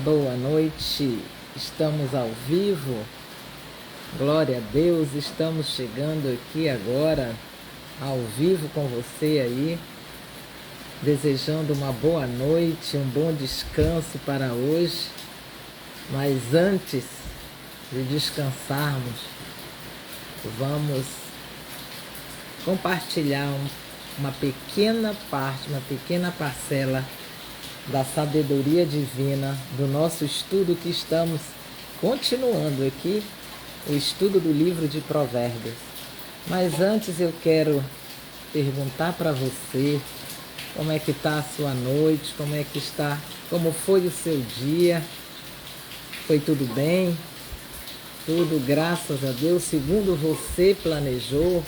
Boa noite, estamos ao vivo, glória a Deus, estamos chegando aqui agora, ao vivo com você aí, desejando uma boa noite, um bom descanso para hoje, mas antes de descansarmos, vamos compartilhar uma pequena parte, uma pequena parcela da sabedoria divina do nosso estudo que estamos continuando aqui, o estudo do livro de Provérbios. Mas antes eu quero perguntar para você como é que está a sua noite, como é que está, como foi o seu dia, foi tudo bem? Tudo graças a Deus, segundo você planejou,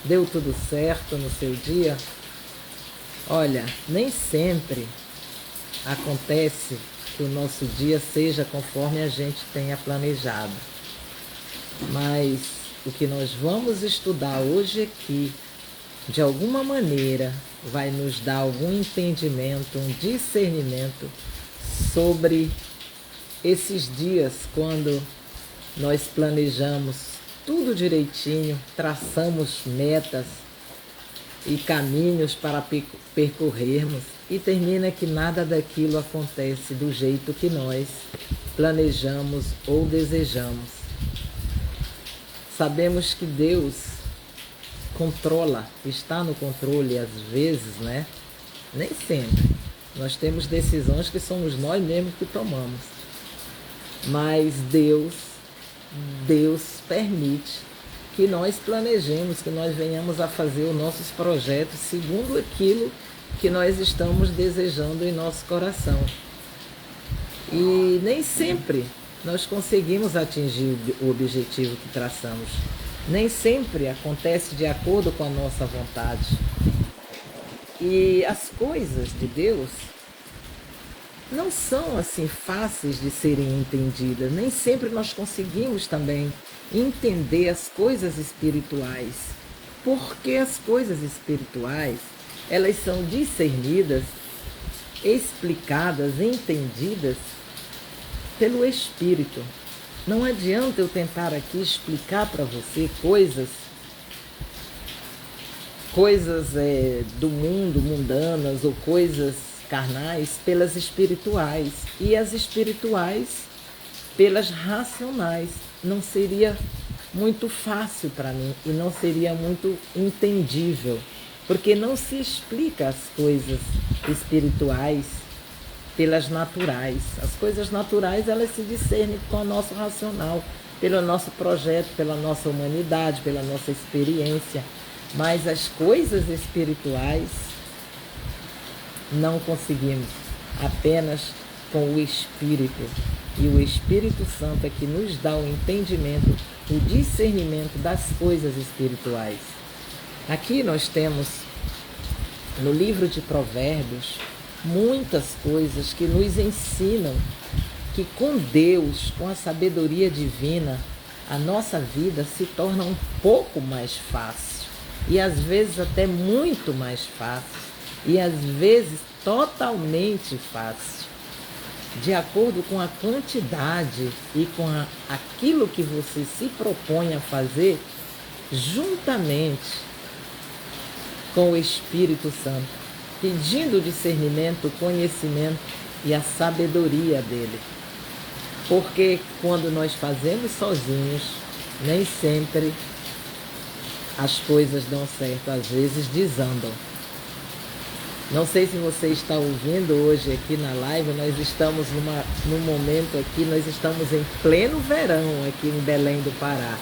deu tudo certo no seu dia? Olha, nem sempre acontece que o nosso dia seja conforme a gente tenha planejado. Mas o que nós vamos estudar hoje aqui, de alguma maneira, vai nos dar algum entendimento, um discernimento sobre esses dias quando nós planejamos tudo direitinho, traçamos metas e caminhos para percorrermos e termina que nada daquilo acontece do jeito que nós planejamos ou desejamos. Sabemos que Deus controla, está no controle às vezes, né? Nem sempre. Nós temos decisões que somos nós mesmos que tomamos. Mas Deus permite que nós planejemos, que nós venhamos a fazer os nossos projetos segundo aquilo que nós estamos desejando em nosso coração. E nem sempre nós conseguimos atingir o objetivo que traçamos. Nem sempre acontece de acordo com a nossa vontade. E as coisas de Deus não são assim fáceis de serem entendidas. Nem sempre nós conseguimos também entender as coisas espirituais. Porque as coisas espirituais, elas são discernidas, explicadas, entendidas pelo Espírito. Não adianta eu tentar aqui explicar para você coisas do mundo, mundanas, ou coisas carnais, pelas espirituais. E as espirituais pelas racionais. Não seria muito fácil para mim e não seria muito entendível. Porque não se explica as coisas espirituais pelas naturais. As coisas naturais, elas se discernem com o nosso racional, pelo nosso projeto, pela nossa humanidade, pela nossa experiência. Mas as coisas espirituais não conseguimos, apenas com o Espírito. E o Espírito Santo é que nos dá o entendimento, o discernimento das coisas espirituais. Aqui nós temos, no livro de Provérbios, muitas coisas que nos ensinam que com Deus, com a sabedoria divina, a nossa vida se torna um pouco mais fácil. E às vezes até muito mais fácil. E às vezes totalmente fácil. De acordo com a quantidade e com aquilo que você se propõe a fazer, juntamente com o Espírito Santo, pedindo o discernimento, o conhecimento e a sabedoria dele. Porque quando nós fazemos sozinhos, nem sempre as coisas dão certo, às vezes desandam. Não sei se você está ouvindo hoje aqui na live, nós estamos num momento aqui, nós estamos em pleno verão aqui em Belém do Pará.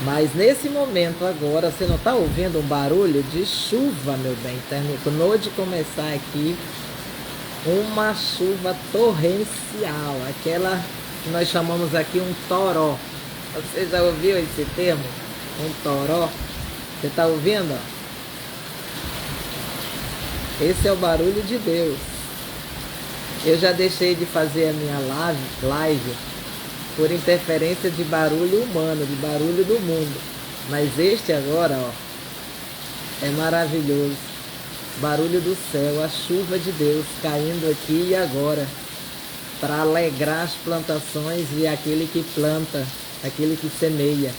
Mas nesse momento agora, você não está ouvindo um barulho de chuva, meu bem? Terminou de começar aqui uma chuva torrencial, aquela que nós chamamos aqui um toró. Você já ouviu esse termo? Um toró? Você está ouvindo? Esse é o barulho de Deus. Eu já deixei de fazer a minha live por interferência de barulho humano, de barulho do mundo. Mas este agora, ó, é maravilhoso. Barulho do céu, a chuva de Deus caindo aqui e agora. para alegrar as plantações e aquele que planta, aquele que semeia.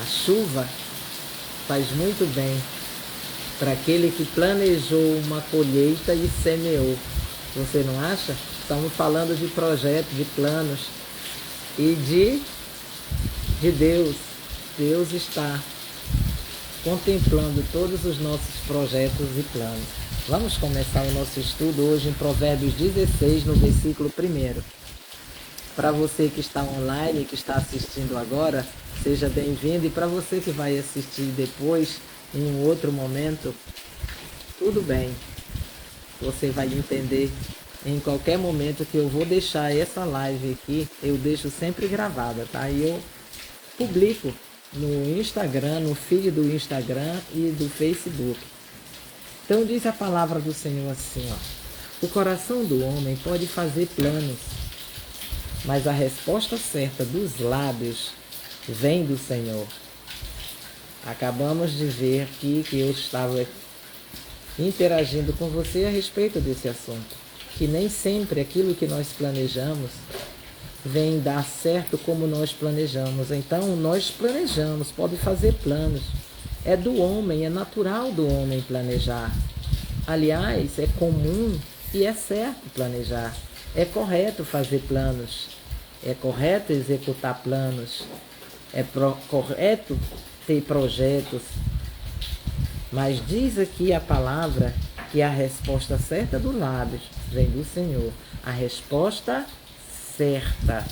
A chuva faz muito bem para aquele que planejou uma colheita e semeou. Você não acha? Estamos falando de projetos, de planos e de Deus. Deus está contemplando todos os nossos projetos e planos. Vamos começar o nosso estudo hoje em Provérbios 16, no versículo 1. Para você que está online, que está assistindo agora, seja bem-vindo. E para você que vai assistir depois, em um outro momento, tudo bem. Você vai entender em qualquer momento que eu vou deixar essa live aqui, eu deixo sempre gravada, tá? E eu publico no Instagram, no feed do Instagram e do Facebook. Então diz a palavra do Senhor assim, ó: o coração do homem pode fazer planos, mas a resposta certa dos lábios vem do Senhor. Acabamos de ver aqui que eu estava interagindo com você a respeito desse assunto, que nem sempre aquilo que nós planejamos vem dar certo como nós planejamos. Então nós planejamos, pode fazer planos. É do homem, é natural do homem planejar. Aliás, é comum e é certo planejar. É correto fazer planos. É correto executar planos. É correto ter projetos. Mas diz aqui a palavra que a resposta certa dos lábios vem do Senhor. A resposta certa.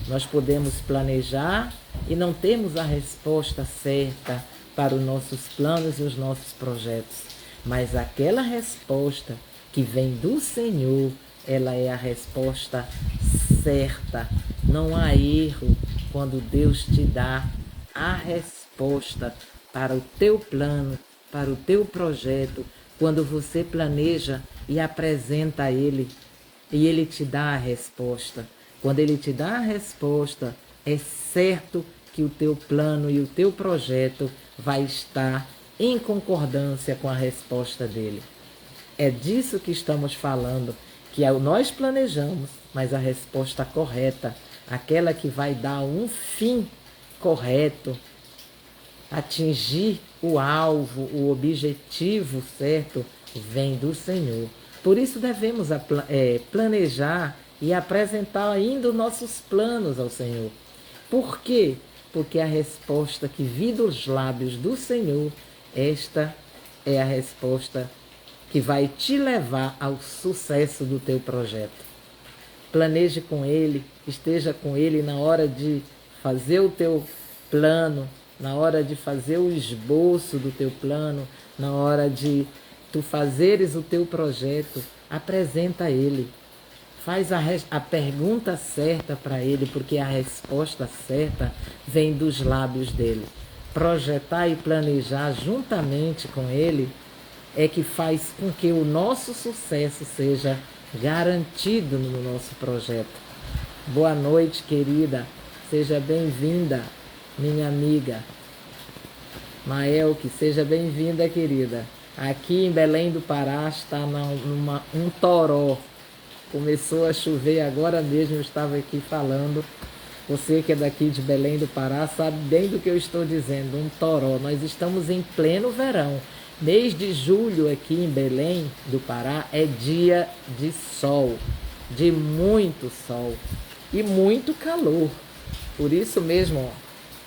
Nós podemos planejar e não temos a resposta certa para os nossos planos e os nossos projetos. Mas aquela resposta que vem do Senhor, ela é a resposta certa. Não há erro quando Deus te dá a resposta para o teu plano, para o teu projeto, quando você planeja e apresenta a Ele, e Ele te dá a resposta. Quando Ele te dá a resposta, é certo que o teu plano e o teu projeto vai estar em concordância com a resposta dele. É disso que estamos falando, que nós planejamos, mas a resposta correta, aquela que vai dar um fim correto, atingir o alvo, o objetivo certo, vem do Senhor. Por isso devemos planejar e apresentar ainda os nossos planos ao Senhor. Por quê? Porque a resposta que vem dos lábios do Senhor, esta é a resposta que vai te levar ao sucesso do teu projeto. Planeje com Ele, esteja com Ele na hora de fazer o teu plano, na hora de fazer o esboço do teu plano, na hora de tu fazeres o teu projeto, apresenta a Ele. Faz a pergunta certa para Ele, porque a resposta certa vem dos lábios dele. Projetar e planejar juntamente com Ele é que faz com que o nosso sucesso seja garantido no nosso projeto. Boa noite, querida. Seja bem-vinda, minha amiga. Maelke, seja bem-vinda, querida. Aqui em Belém do Pará está um toró. Começou a chover agora mesmo, eu estava aqui falando. Você que é daqui de Belém do Pará sabe bem do que eu estou dizendo, um toró. Nós estamos em pleno verão. Mês de julho aqui em Belém do Pará é dia de sol, de muito sol e muito calor. Por isso mesmo, ó,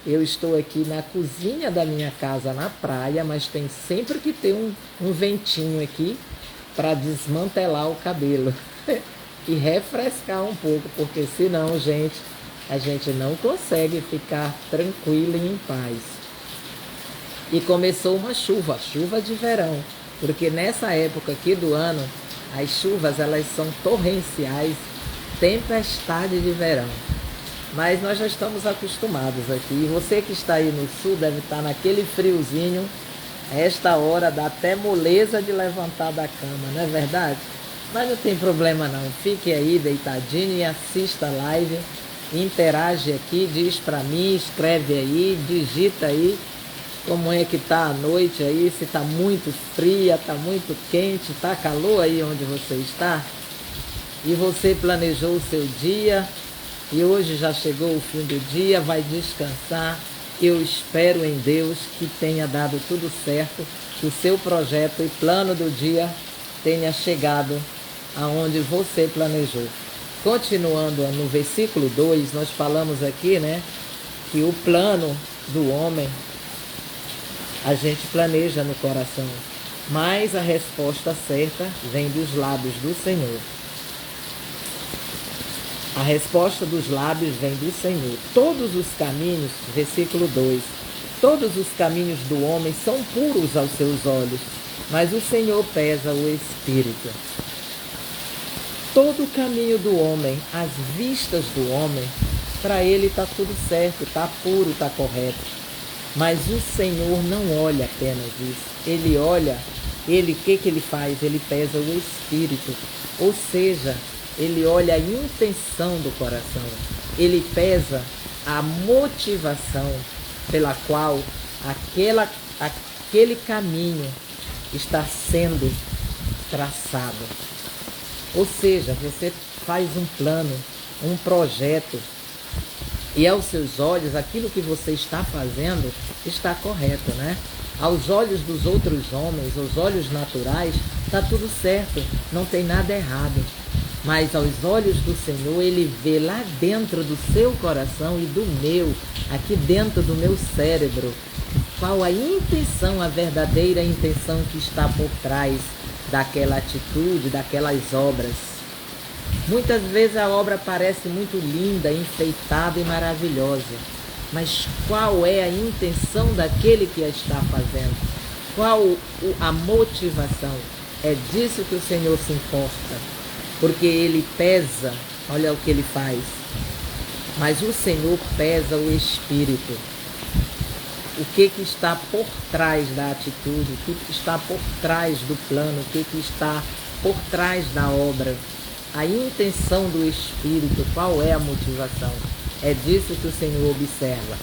eu estou aqui na cozinha da minha casa na praia, mas tem sempre que ter um ventinho aqui para desmantelar o cabelo e refrescar um pouco, porque senão, gente, a gente não consegue ficar tranquilo e em paz. E começou uma chuva de verão, porque nessa época aqui do ano, as chuvas elas são torrenciais, tempestade de verão. Mas nós já estamos acostumados aqui. E você que está aí no sul deve estar naquele friozinho. A esta hora dá até moleza de levantar da cama, não é verdade? Mas não tem problema não. Fique aí deitadinho e assista a live. Interage aqui, diz para mim, escreve aí, digita aí como é que tá a noite aí, se tá muito fria, tá muito quente, tá calor aí onde você está. e você planejou o seu dia e hoje já chegou o fim do dia, vai descansar. Eu espero em Deus que tenha dado tudo certo, que o seu projeto e plano do dia tenha chegado aonde você planejou. Continuando no versículo 2, nós falamos aqui, né, que o plano do homem a gente planeja no coração, mas a resposta certa vem dos lábios do Senhor. A resposta dos lábios vem do Senhor. Todos os caminhos, versículo 2, todos os caminhos do homem são puros aos seus olhos, mas o Senhor pesa o espírito. Todo o caminho do homem, as vistas do homem, para ele está tudo certo, está puro, está correto. Mas o Senhor não olha apenas isso. Ele olha, o que ele faz? Ele pesa o espírito. Ou seja, ele olha a intenção do coração. Ele pesa a motivação pela qual aquele caminho está sendo traçado. Ou seja, você faz um plano, um projeto, e aos seus olhos, aquilo que você está fazendo está correto, né? Aos olhos dos outros homens, aos olhos naturais, está tudo certo, não tem nada errado. Mas aos olhos do Senhor, Ele vê lá dentro do seu coração e do meu, aqui dentro do meu cérebro, qual a intenção, a verdadeira intenção que está por trás daquela atitude, daquelas obras. Muitas vezes a obra parece muito linda, enfeitada e maravilhosa, mas qual é a intenção daquele que a está fazendo? Qual a motivação? É disso que o Senhor se importa, porque Ele pesa, olha o que Ele faz, mas o Senhor pesa o espírito. O que está por trás da atitude, o que está por trás do plano, o que está por trás da obra. A intenção do Espírito, qual é a motivação? É disso que o Senhor observa,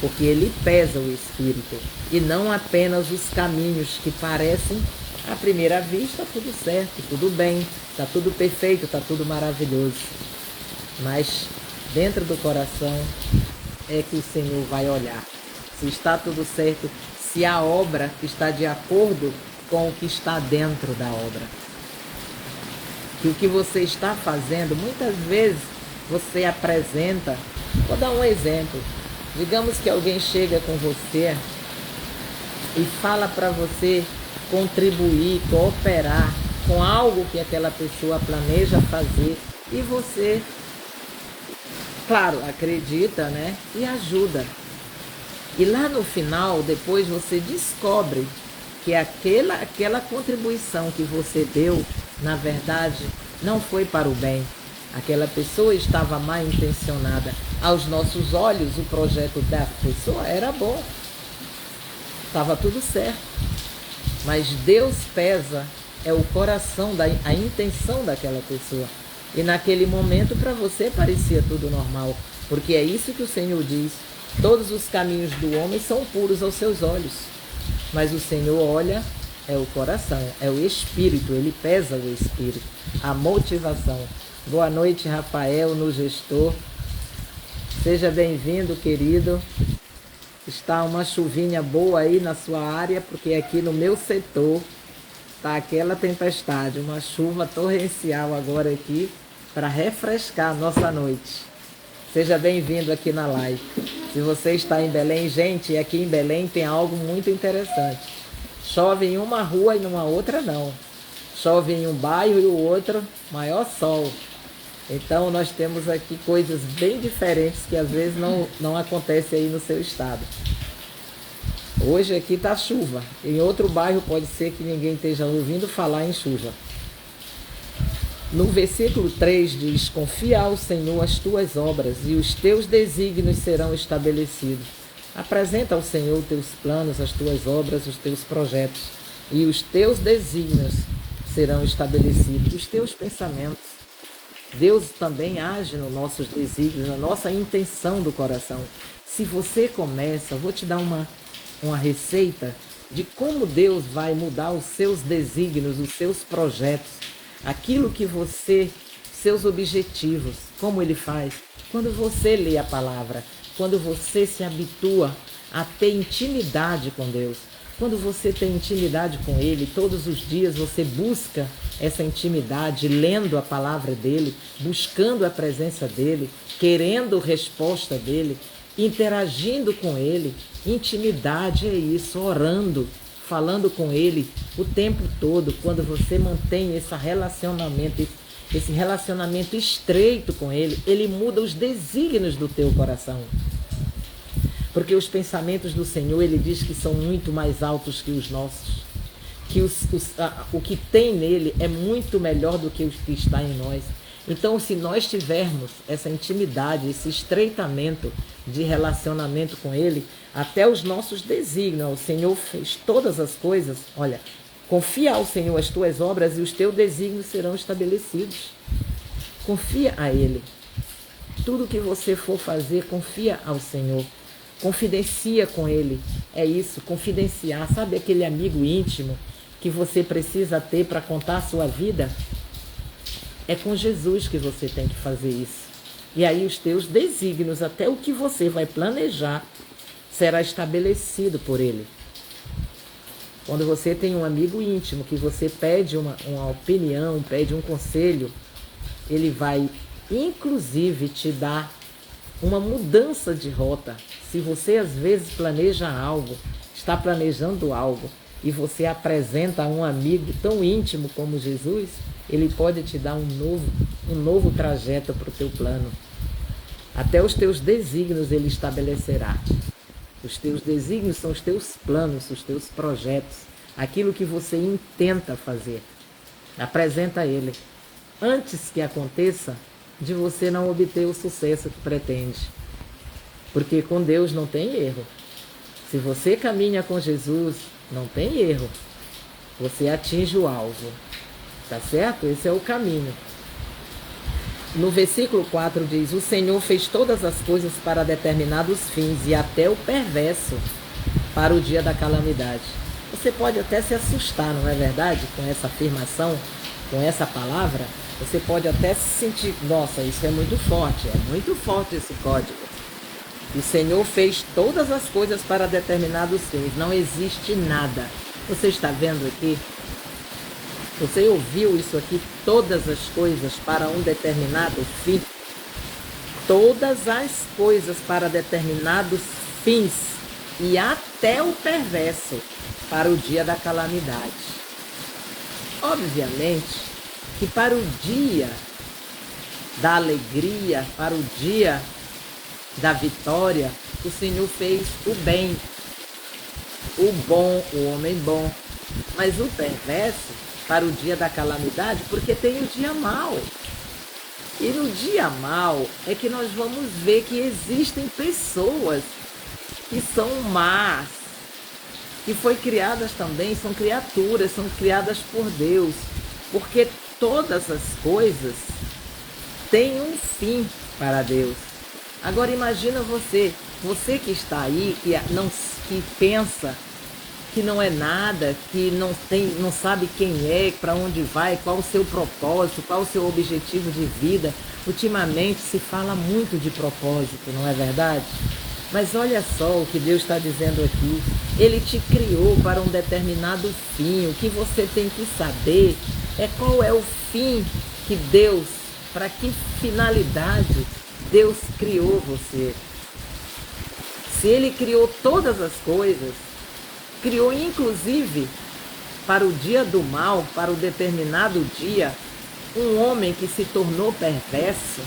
porque Ele pesa o Espírito e não apenas os caminhos que parecem, à primeira vista, tudo certo, tudo bem, está tudo perfeito, está tudo maravilhoso. Mas dentro do coração é que o Senhor vai olhar se está tudo certo, se a obra está de acordo com o que está dentro da obra. Que o que você está fazendo, muitas vezes você apresenta, vou dar um exemplo, digamos que alguém chega com você e fala para você contribuir, cooperar com algo que aquela pessoa planeja fazer e você, claro, acredita, né? E ajuda. E lá no final, depois você descobre que aquela contribuição que você deu, na verdade, não foi para o bem. Aquela pessoa estava mal intencionada. Aos nossos olhos, o projeto da pessoa era bom. Estava tudo certo. Mas Deus pesa, é o coração, a intenção daquela pessoa. E naquele momento, para você, parecia tudo normal. Porque é isso que o Senhor diz. Todos os caminhos do homem são puros aos seus olhos, mas o Senhor olha, é o coração, é o espírito, Ele pesa o espírito, a motivação. Boa noite, Rafael, no gestor. Seja bem-vindo, querido. Está uma chuvinha boa aí na sua área, porque aqui no meu setor está aquela tempestade, uma chuva torrencial agora aqui para refrescar a nossa noite. Seja bem-vindo aqui na live. Se você está em Belém, gente, aqui em Belém tem algo muito interessante. Chove em uma rua e numa outra não. Chove em um bairro e o outro, maior sol. Então nós temos aqui coisas bem diferentes que às vezes não acontece aí no seu estado. Hoje aqui está chuva. Em outro bairro pode ser que ninguém esteja ouvindo falar em chuva. No versículo 3 diz: confia ao Senhor as tuas obras e os teus desígnios serão estabelecidos. Apresenta ao Senhor os teus planos, as tuas obras, os teus projetos e os teus desígnios serão estabelecidos, os teus pensamentos. Deus também age nos nossos desígnios, na nossa intenção do coração. Se você começa, vou te dar uma receita de como Deus vai mudar os seus desígnios, os seus projetos. Aquilo que você seus objetivos. Como ele faz? Quando você lê a palavra, quando você se habitua a ter intimidade com Deus. Quando você tem intimidade com Ele, todos os dias você busca essa intimidade, lendo a palavra dEle, buscando a presença dEle, querendo resposta dEle, interagindo com Ele. Intimidade é isso, orando, falando com Ele o tempo todo. Quando você mantém esse relacionamento estreito com Ele, Ele muda os desígnios do teu coração. Porque os pensamentos do Senhor, Ele diz que são muito mais altos que os nossos. Que o que tem nele é muito melhor do que o que está em nós. Então, se nós tivermos essa intimidade, esse estreitamento de relacionamento com Ele, até os nossos desígnios, o Senhor fez todas as coisas. Olha, confia ao Senhor as tuas obras e os teus desígnios serão estabelecidos. Confia a Ele. Tudo que você for fazer, confia ao Senhor. Confidencia com Ele. É isso, confidenciar. Sabe aquele amigo íntimo que você precisa ter para contar a sua vida? É com Jesus que você tem que fazer isso. E aí os teus desígnios, até o que você vai planejar, será estabelecido por Ele. Quando você tem um amigo íntimo que você pede uma opinião, pede um conselho, ele vai inclusive te dar uma mudança de rota. Se você às vezes planeja algo, está planejando algo, e você apresenta a um amigo tão íntimo como Jesus, ele pode te dar um novo trajeto para o teu plano. Até os teus desígnios ele estabelecerá. Os teus desígnios são os teus planos, os teus projetos, aquilo que você intenta fazer. Apresenta a Ele, antes que aconteça de você não obter o sucesso que pretende. Porque com Deus não tem erro. Se você caminha com Jesus, não tem erro. Você atinge o alvo. Tá certo? Esse é o caminho. No versículo 4 diz: o Senhor fez todas as coisas para determinados fins, e até o perverso para o dia da calamidade. Você pode até se assustar, não é verdade? Com essa afirmação, com essa palavra, você pode até se sentir, nossa, isso é muito forte esse código. O Senhor fez todas as coisas para determinados fins, não existe nada. Você está vendo aqui? Você ouviu isso aqui? Todas as coisas para um determinado fim. Todas as coisas para determinados fins. E até o perverso para o dia da calamidade. Obviamente que para o dia da alegria, para o dia da vitória, o Senhor fez o bem, o bom, o homem bom. Mas o perverso para o dia da calamidade, porque tem o dia mau. E no dia mau é que nós vamos ver que existem pessoas que são más, que foi criadas também, são criaturas, são criadas por Deus, porque todas as coisas têm um fim para Deus. Agora imagina você que está aí, que pensa que não é nada, que não sabe quem é, para onde vai, qual o seu propósito, qual o seu objetivo de vida. Ultimamente se fala muito de propósito, não é verdade? Mas olha só o que Deus está dizendo aqui. Ele te criou para um determinado fim. O que você tem que saber é qual é o fim que Deus, para que finalidade Deus criou você. Se Ele criou todas as coisas, criou inclusive para o dia do mal, para o determinado dia, um homem que se tornou perverso.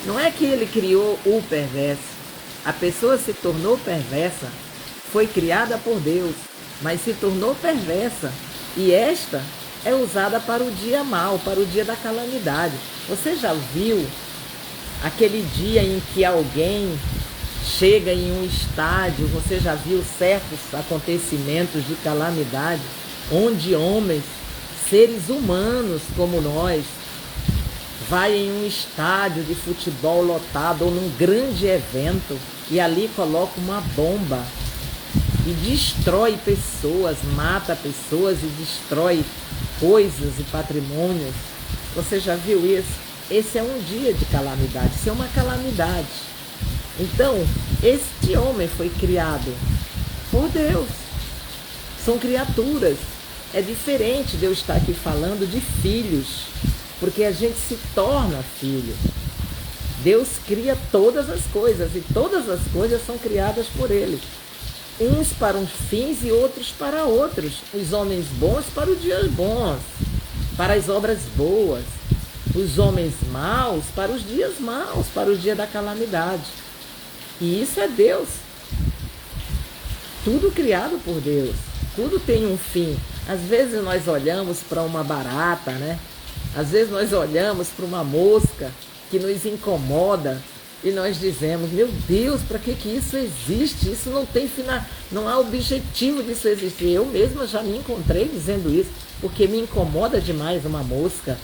Não é que ele criou o perverso. A pessoa se tornou perversa, foi criada por Deus, mas se tornou perversa. E esta é usada para o dia mau, para o dia da calamidade. Você já viu aquele dia em que alguém chega em um estádio, você já viu certos acontecimentos de calamidade, onde homens, seres humanos como nós, vai em um estádio de futebol lotado ou num grande evento e ali coloca uma bomba e destrói pessoas, mata pessoas e destrói coisas e patrimônios. Você já viu isso? Esse é um dia de calamidade, isso é uma calamidade. Então, este homem foi criado por Deus. São criaturas. É diferente Deus estar aqui falando de filhos, porque a gente se torna filho. Deus cria todas as coisas e todas as coisas são criadas por Ele. Uns para uns fins e outros para outros. Os homens bons para os dias bons, para as obras boas. Os homens maus para os dias maus, para o dia da calamidade. E isso é Deus. Tudo criado por Deus. Tudo tem um fim. Às vezes nós olhamos para uma barata, né? Às vezes nós olhamos para uma mosca que nos incomoda e nós dizemos, meu Deus, para que isso existe? Isso não tem final, não há objetivo disso existir. Eu mesma já me encontrei dizendo isso, porque me incomoda demais uma mosca.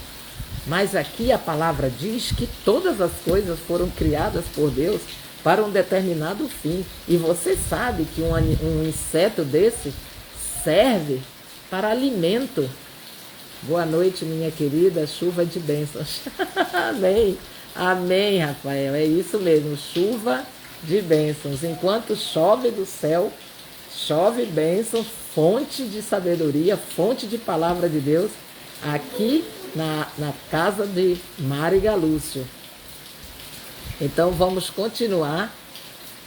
Mas aqui a palavra diz que todas as coisas foram criadas por Deus para um determinado fim. E você sabe que um inseto desse serve para alimento. Boa noite, minha querida, chuva de bênçãos. Amém. Amém, Rafael. É isso mesmo, chuva de bênçãos. Enquanto chove do céu, chove bênção, fonte de sabedoria, fonte de palavra de Deus, aqui na casa de Mari Galúcio. Então vamos continuar,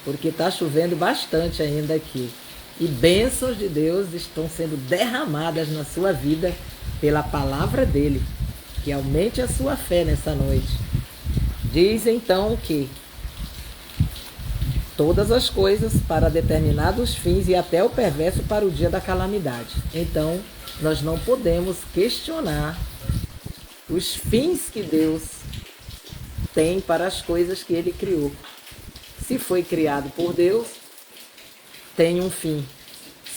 porque está chovendo bastante ainda aqui. E bênçãos de Deus estão sendo derramadas na sua vida pela palavra dele. Que aumente a sua fé nessa noite. Diz então que todas as coisas para determinados fins e até o perverso para o dia da calamidade. Então, nós não podemos questionar os fins que Deus tem para as coisas que Ele criou. Se foi criado por Deus, tem um fim.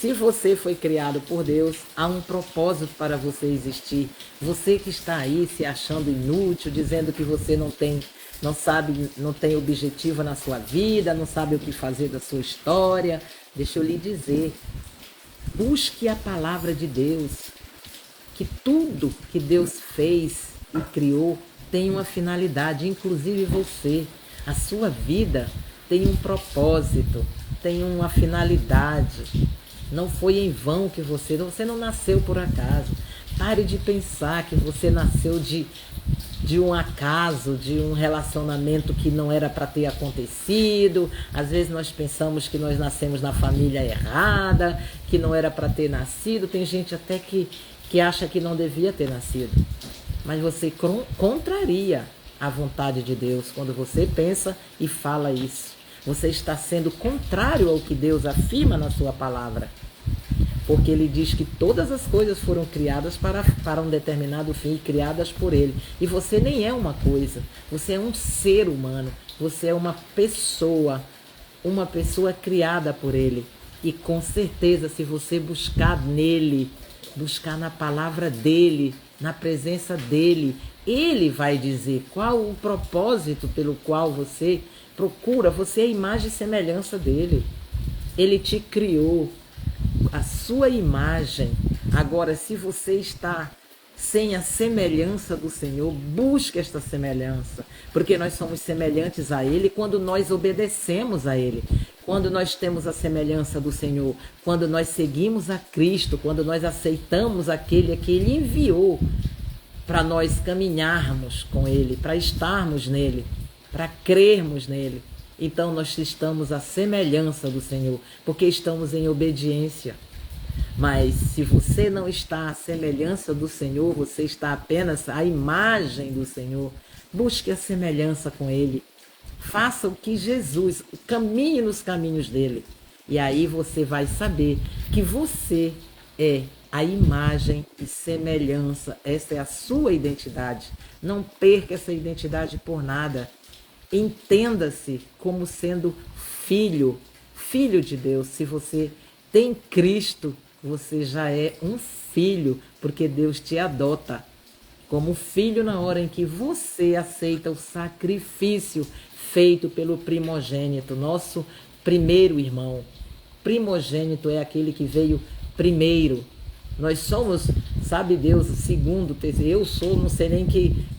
Se você foi criado por Deus, há um propósito para você existir. Você que está aí se achando inútil, dizendo que você não sabe, não tem objetivo na sua vida, não sabe o que fazer da sua história, deixa eu lhe dizer, busque a palavra de Deus, que tudo que Deus fez e criou tem uma finalidade, inclusive você. A sua vida tem um propósito, tem uma finalidade. Não foi em vão que você não nasceu por acaso. Pare de pensar que você nasceu de um acaso, de um relacionamento que não era para ter acontecido. Às vezes nós pensamos que nós nascemos na família errada, que não era para ter nascido. Tem gente até que acha que não devia ter nascido. Mas você contraria a vontade de Deus quando você pensa e fala isso. Você está sendo contrário ao que Deus afirma na sua palavra. Porque Ele diz que todas as coisas foram criadas para um determinado fim, criadas por Ele. E você nem é uma coisa, você é um ser humano, você é uma pessoa criada por Ele. E com certeza, se você buscar nele, buscar na palavra dEle, na presença dEle, Ele vai dizer qual o propósito pelo qual você procura. Você é a imagem e semelhança dEle. Ele te criou, a sua imagem. Agora, se você está sem a semelhança do Senhor, busque esta semelhança, porque nós somos semelhantes a Ele quando nós obedecemos a Ele, quando nós temos a semelhança do Senhor, quando nós seguimos a Cristo, quando nós aceitamos aquele que Ele enviou para nós caminharmos com Ele, para estarmos nele, para crermos nele. Então nós estamos à semelhança do Senhor, porque estamos em obediência. Mas se você não está à semelhança do Senhor, você está apenas à imagem do Senhor, busque a semelhança com Ele. Faça o que Jesus, caminhe nos caminhos dele. E aí você vai saber que você é a imagem e semelhança. Essa é a sua identidade. Não perca essa identidade por nada. Entenda-se como sendo filho de Deus. Se você tem Cristo, você já é um filho, porque Deus te adota como filho na hora em que você aceita o sacrifício feito pelo primogênito, nosso primeiro irmão. Primogênito é aquele que veio primeiro. Nós somos, sabe Deus, segundo, terceiro, eu sou, não sei nem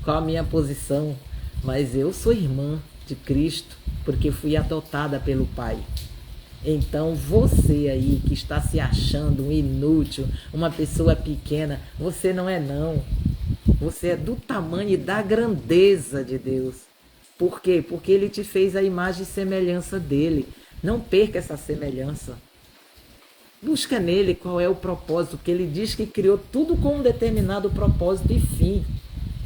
qual a minha posição, mas eu sou irmã de Cristo, porque fui adotada pelo Pai. Então você aí que está se achando um inútil, uma pessoa pequena, você não é não. Você é do tamanho e da grandeza de Deus. Por quê? Porque Ele te fez a imagem e semelhança dEle. Não perca essa semelhança. Busca nele qual é o propósito, porque Ele diz que criou tudo com um determinado propósito e fim.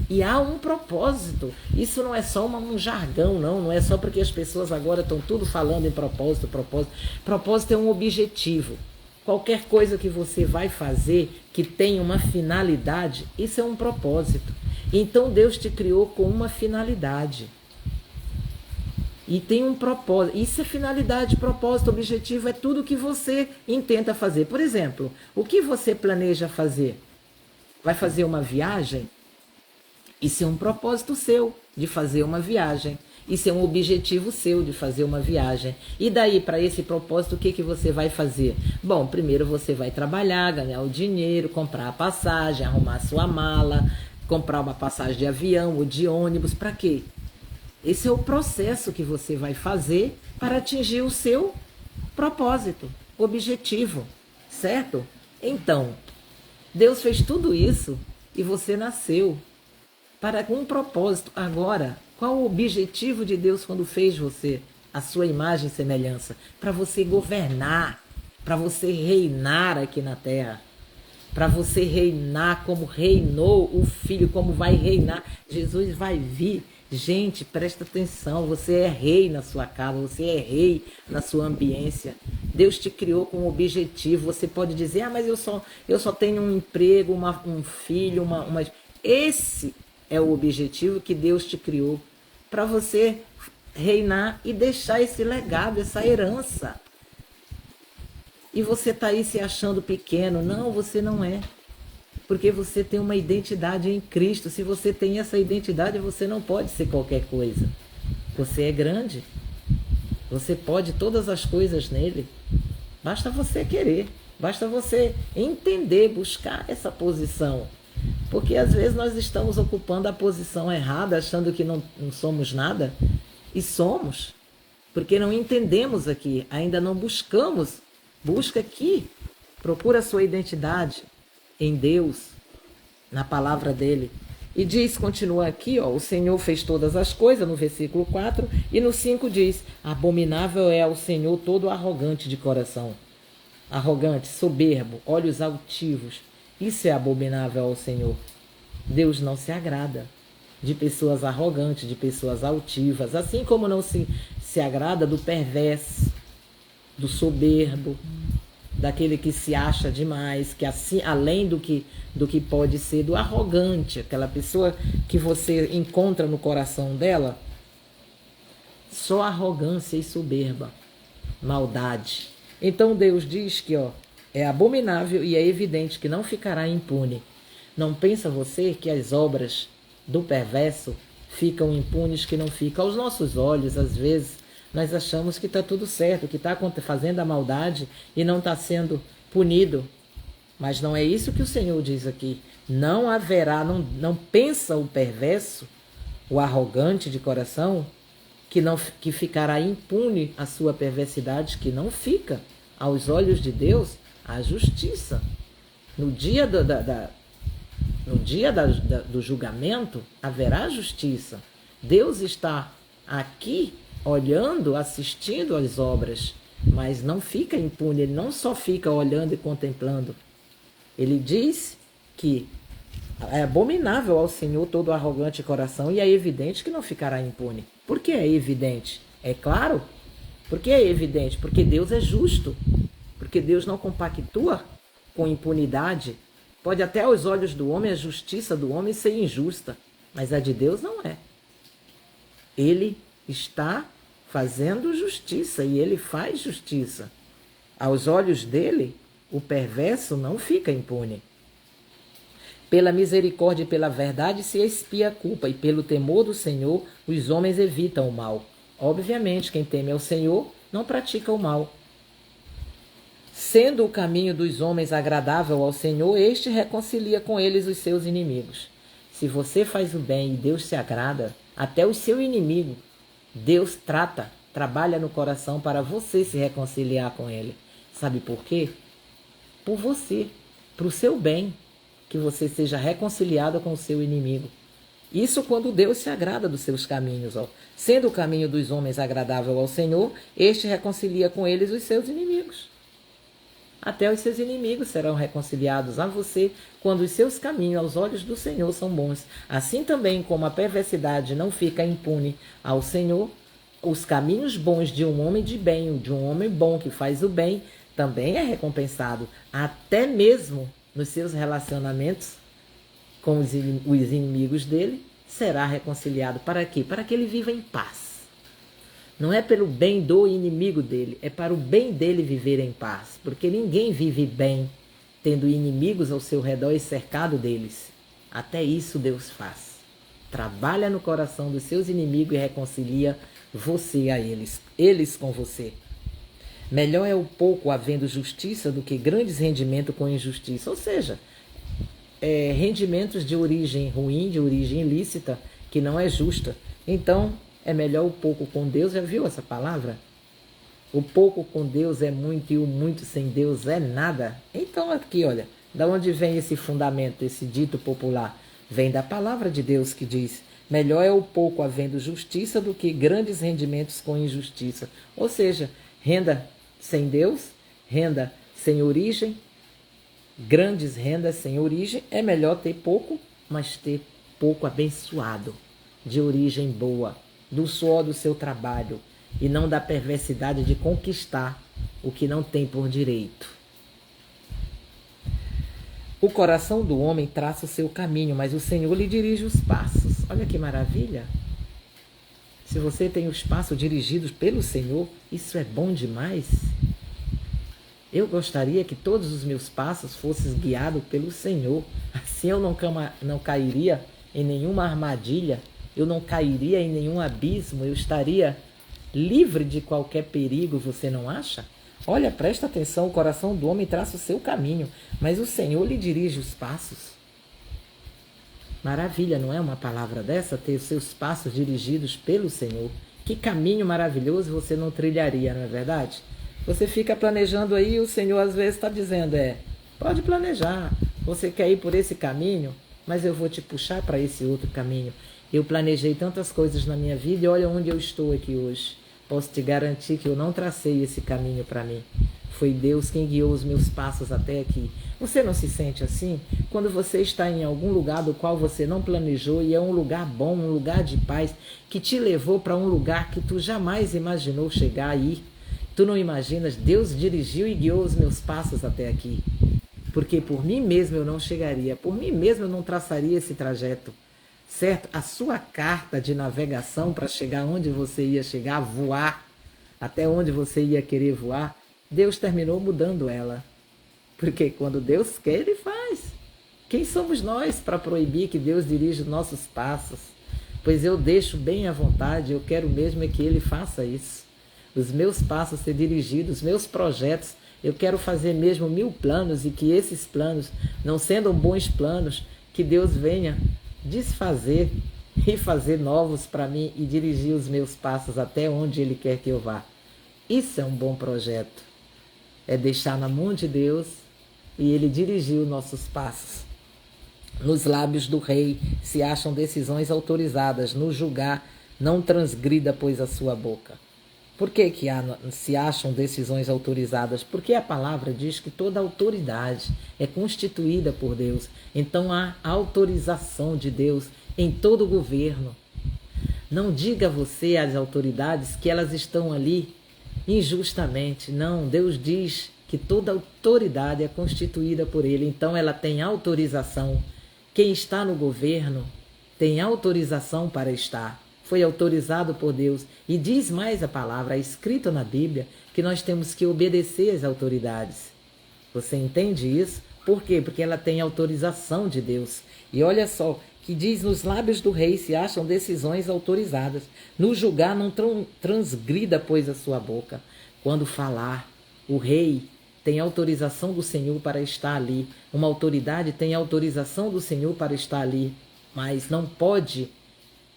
E há um propósito. Isso não é só um jargão, não. Não é só porque as pessoas agora estão tudo falando em propósito, propósito. Propósito é um objetivo. Qualquer coisa que você vai fazer que tenha uma finalidade, isso é um propósito. Então Deus te criou com uma finalidade. E tem um propósito. Isso é finalidade, propósito, objetivo, é tudo que você intenta fazer. Por exemplo, o que você planeja fazer? Vai fazer uma viagem? Isso é um propósito seu de fazer uma viagem. Isso é um objetivo seu de fazer uma viagem. E daí, para esse propósito, o que você vai fazer? Bom, primeiro você vai trabalhar, ganhar o dinheiro, comprar a passagem, arrumar a sua mala, comprar uma passagem de avião ou de ônibus. Para quê? Esse é o processo que você vai fazer para atingir o seu propósito, objetivo, certo? Então, Deus fez tudo isso e você nasceu para um propósito. Agora, qual o objetivo de Deus quando fez você, a sua imagem e semelhança? Para você governar, para você reinar aqui na terra, para você reinar como reinou o Filho, como vai reinar. Jesus vai vir. Gente, presta atenção, você é rei na sua casa, você é rei na sua ambiência. Deus te criou com um objetivo. Você pode dizer, mas eu só tenho um emprego, um filho, uma... Esse é o objetivo que Deus te criou, para você reinar e deixar esse legado, essa herança. E você está aí se achando pequeno. Não, você não é. Porque você tem uma identidade em Cristo. Se você tem essa identidade, você não pode ser qualquer coisa. Você é grande. Você pode todas as coisas nele. Basta você querer. Basta você entender, buscar essa posição. Porque às vezes nós estamos ocupando a posição errada, achando que não somos nada. E somos. Porque não entendemos aqui. Ainda não buscamos. Busca aqui. Procura a sua identidade em Deus, na palavra dele. E diz, continua aqui, ó, o Senhor fez todas as coisas, no versículo 4, e no 5 diz, abominável é ao Senhor todo arrogante de coração. Arrogante, soberbo, olhos altivos. Isso é abominável ao Senhor. Deus não se agrada de pessoas arrogantes, de pessoas altivas, assim como não se agrada do perverso, do soberbo, daquele que se acha demais, que assim, além do que pode ser, do arrogante, aquela pessoa que você encontra no coração dela, só arrogância e soberba, maldade. Então Deus diz que é abominável e é evidente que não ficará impune. Não pensa você que as obras do perverso ficam impunes, que não ficam aos nossos olhos, às vezes, nós achamos que está tudo certo, que está fazendo a maldade e não está sendo punido. Mas não é isso que o Senhor diz aqui. Não haverá, não pensa o perverso, o arrogante de coração, que ficará impune a sua perversidade, que não fica aos olhos de Deus a justiça. No dia do julgamento haverá justiça. Deus está aqui olhando, assistindo às obras, mas não fica impune. Ele não só fica olhando e contemplando. Ele diz que é abominável ao Senhor todo arrogante coração, e é evidente que não ficará impune. Por que é evidente? É claro. Por que é evidente? Porque Deus é justo. Porque Deus não compactua com impunidade. Pode até aos olhos do homem a justiça do homem ser injusta, mas a de Deus não é. Ele está fazendo justiça e ele faz justiça. Aos olhos dele, o perverso não fica impune. Pela misericórdia e pela verdade se expia a culpa, e pelo temor do Senhor os homens evitam o mal. Obviamente, quem teme ao Senhor não pratica o mal. Sendo o caminho dos homens agradável ao Senhor, este reconcilia com eles os seus inimigos. Se você faz o bem e Deus se agrada, até o seu inimigo, Deus trabalha no coração para você se reconciliar com ele. Sabe por quê? Por você, para o seu bem, que você seja reconciliado com o seu inimigo. Isso quando Deus se agrada dos seus caminhos. Ó. Sendo o caminho dos homens agradável ao Senhor, este reconcilia com eles os seus inimigos. Até os seus inimigos serão reconciliados a você quando os seus caminhos aos olhos do Senhor são bons. Assim também como a perversidade não fica impune ao Senhor, os caminhos bons de um homem de bem, de um homem bom que faz o bem, também é recompensado, até mesmo nos seus relacionamentos com os inimigos dele, será reconciliado. Para quê? Para que ele viva em paz. Não é pelo bem do inimigo dele, é para o bem dele viver em paz. Porque ninguém vive bem tendo inimigos ao seu redor e cercado deles. Até isso Deus faz. Trabalha no coração dos seus inimigos e reconcilia você a eles, eles com você. Melhor é o pouco havendo justiça do que grandes rendimentos com injustiça. Ou seja, rendimentos de origem ruim, de origem ilícita, que não é justa. Então, é melhor o pouco com Deus. Já viu essa palavra? O pouco com Deus é muito e o muito sem Deus é nada. Então aqui, olha, da onde vem esse fundamento, esse dito popular? Vem da palavra de Deus que diz: melhor é o pouco havendo justiça do que grandes rendimentos com injustiça. Ou seja, renda sem Deus, renda sem origem, grandes rendas sem origem, é melhor ter pouco, mas ter pouco abençoado, de origem boa, do suor do seu trabalho, e não da perversidade de conquistar o que não tem por direito. O coração do homem traça o seu caminho, mas o Senhor lhe dirige os passos. Olha que maravilha! Se você tem os passos dirigidos pelo Senhor, isso é bom demais. Eu gostaria que todos os meus passos fossem guiados pelo Senhor. Assim eu não cairia em nenhuma armadilha, eu não cairia em nenhum abismo, eu estaria livre de qualquer perigo, você não acha? Olha, presta atenção, o coração do homem traça o seu caminho, mas o Senhor lhe dirige os passos. Maravilha, não é uma palavra dessa? Ter os seus passos dirigidos pelo Senhor. Que caminho maravilhoso você não trilharia, não é verdade? Você fica planejando aí e o Senhor às vezes está dizendo, pode planejar, você quer ir por esse caminho, mas eu vou te puxar para esse outro caminho. Eu planejei tantas coisas na minha vida e olha onde eu estou aqui hoje. Posso te garantir que eu não tracei esse caminho para mim. Foi Deus quem guiou os meus passos até aqui. Você não se sente assim? Quando você está em algum lugar do qual você não planejou e é um lugar bom, um lugar de paz, que te levou para um lugar que tu jamais imaginou chegar aí. Tu não imaginas, Deus dirigiu e guiou os meus passos até aqui. Porque por mim mesmo eu não chegaria, por mim mesmo eu não traçaria esse trajeto. Certo? A sua carta de navegação para chegar onde você ia chegar, voar, até onde você ia querer voar, Deus terminou mudando ela. Porque quando Deus quer, Ele faz. Quem somos nós para proibir que Deus dirija os nossos passos? Pois eu deixo bem à vontade, eu quero mesmo é que Ele faça isso. Os meus passos ser dirigidos, os meus projetos, eu quero fazer mesmo 1000 planos e que esses planos, não sendo bons planos, que Deus venha desfazer e fazer novos para mim e dirigir os meus passos até onde Ele quer que eu vá. Isso é um bom projeto. É deixar na mão de Deus e Ele dirigir os nossos passos. Nos lábios do rei se acham decisões autorizadas. No julgar, não transgrida, pois, a sua boca. Por que se acham decisões autorizadas? Porque a palavra diz que toda autoridade é constituída por Deus. Então há autorização de Deus em todo o governo. Não diga você às autoridades que elas estão ali injustamente. Não, Deus diz que toda autoridade é constituída por Ele. Então ela tem autorização. Quem está no governo tem autorização para estar. Foi autorizado por Deus. E diz mais a palavra, escrita na Bíblia, que nós temos que obedecer às autoridades. Você entende isso? Por quê? Porque ela tem autorização de Deus. E olha só, que diz, nos lábios do rei se acham decisões autorizadas. No julgar não transgrida, pois, a sua boca. Quando falar, o rei tem autorização do Senhor para estar ali. Uma autoridade tem autorização do Senhor para estar ali, mas não pode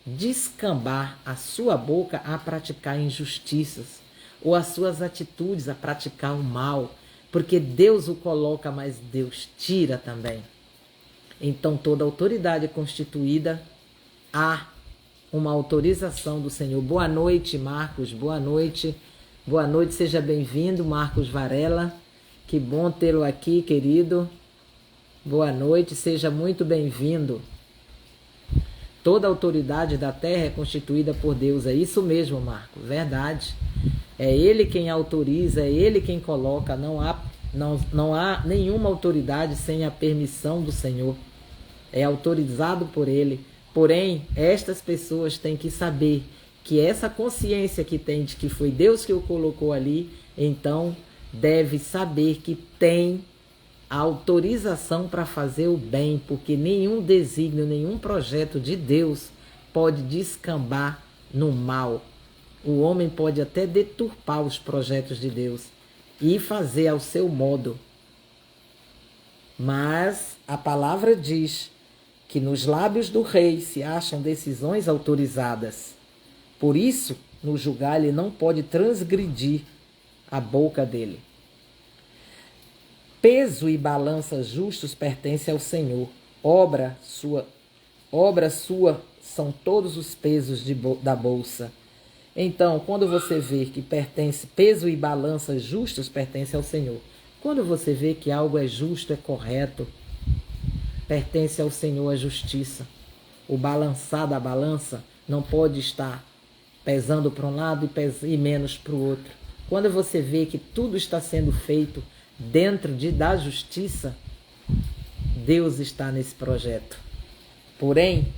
descambar a sua boca a praticar injustiças ou as suas atitudes a praticar o mal, porque Deus o coloca, mas Deus tira também. Então toda autoridade constituída há uma autorização do Senhor. Boa noite, Marcos, boa noite. Boa noite, seja bem-vindo, Marcos Varela. Que bom tê-lo aqui, querido. Boa noite, seja muito bem-vindo. Toda autoridade da terra é constituída por Deus. É isso mesmo, Marco, verdade. É Ele quem autoriza, é Ele quem coloca. Não há nenhuma autoridade sem a permissão do Senhor. É autorizado por Ele. Porém, estas pessoas têm que saber que essa consciência que tem de que foi Deus que o colocou ali, então deve saber que tem a autorização para fazer o bem, porque nenhum desígnio, nenhum projeto de Deus pode descambar no mal. O homem pode até deturpar os projetos de Deus e fazer ao seu modo. Mas a palavra diz que nos lábios do rei se acham decisões autorizadas. Por isso, no julgar, ele não pode transgredir a boca dele. Peso e balança justos pertencem ao Senhor. Obra sua são todos os pesos da bolsa. Então, quando você vê que peso e balança justos pertencem ao Senhor. Quando você vê que algo é justo, é correto, pertence ao Senhor a justiça. O balançar da balança não pode estar pesando para um lado e menos para o outro. Quando você vê que tudo está sendo feito dentro da justiça, Deus está nesse projeto. Porém,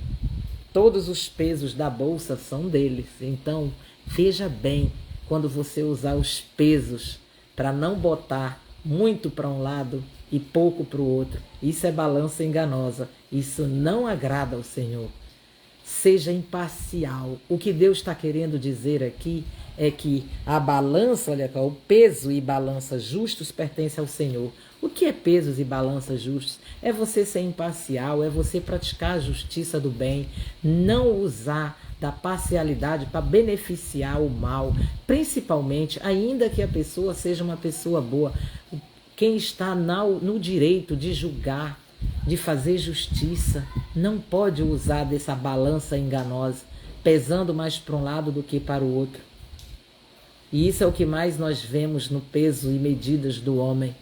todos os pesos da bolsa são deles. Então, veja bem quando você usar os pesos para não botar muito para um lado e pouco para o outro. Isso é balança enganosa. Isso não agrada ao Senhor. Seja imparcial. O que Deus está querendo dizer aqui é que a balança, olha cá, o peso e balança justos pertence ao Senhor. O que é pesos e balanças justos? É você ser imparcial, é você praticar a justiça do bem, não usar da parcialidade para beneficiar o mal, principalmente, ainda que a pessoa seja uma pessoa boa. Quem está no direito de julgar, de fazer justiça, não pode usar dessa balança enganosa, pesando mais para um lado do que para o outro. E isso é o que mais nós vemos no peso e medidas do homem.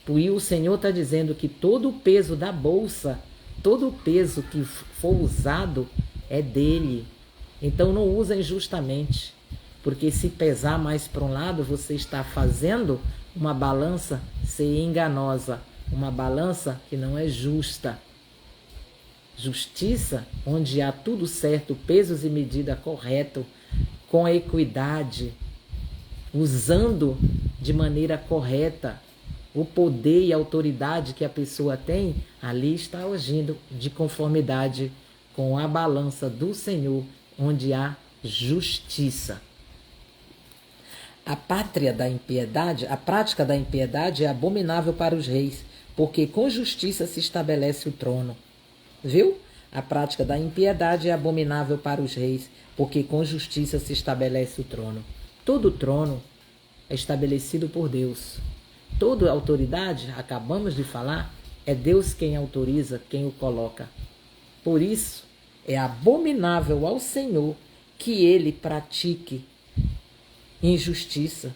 E o Senhor está dizendo que todo o peso da bolsa, todo o peso que for usado é dele. Então não usa injustamente, porque se pesar mais para um lado, você está fazendo uma balança ser enganosa, uma balança que não é justa. Justiça, onde há tudo certo, pesos e medida correto, com equidade, usando de maneira correta o poder e a autoridade que a pessoa tem, ali está agindo de conformidade com a balança do Senhor, onde há justiça. A prática da impiedade é abominável para os reis, porque com justiça se estabelece o trono. Viu? A prática da impiedade é abominável para os reis, porque com justiça se estabelece o trono. Todo trono é estabelecido por Deus. Toda autoridade, acabamos de falar, é Deus quem autoriza, quem o coloca. Por isso, é abominável ao Senhor que ele pratique injustiça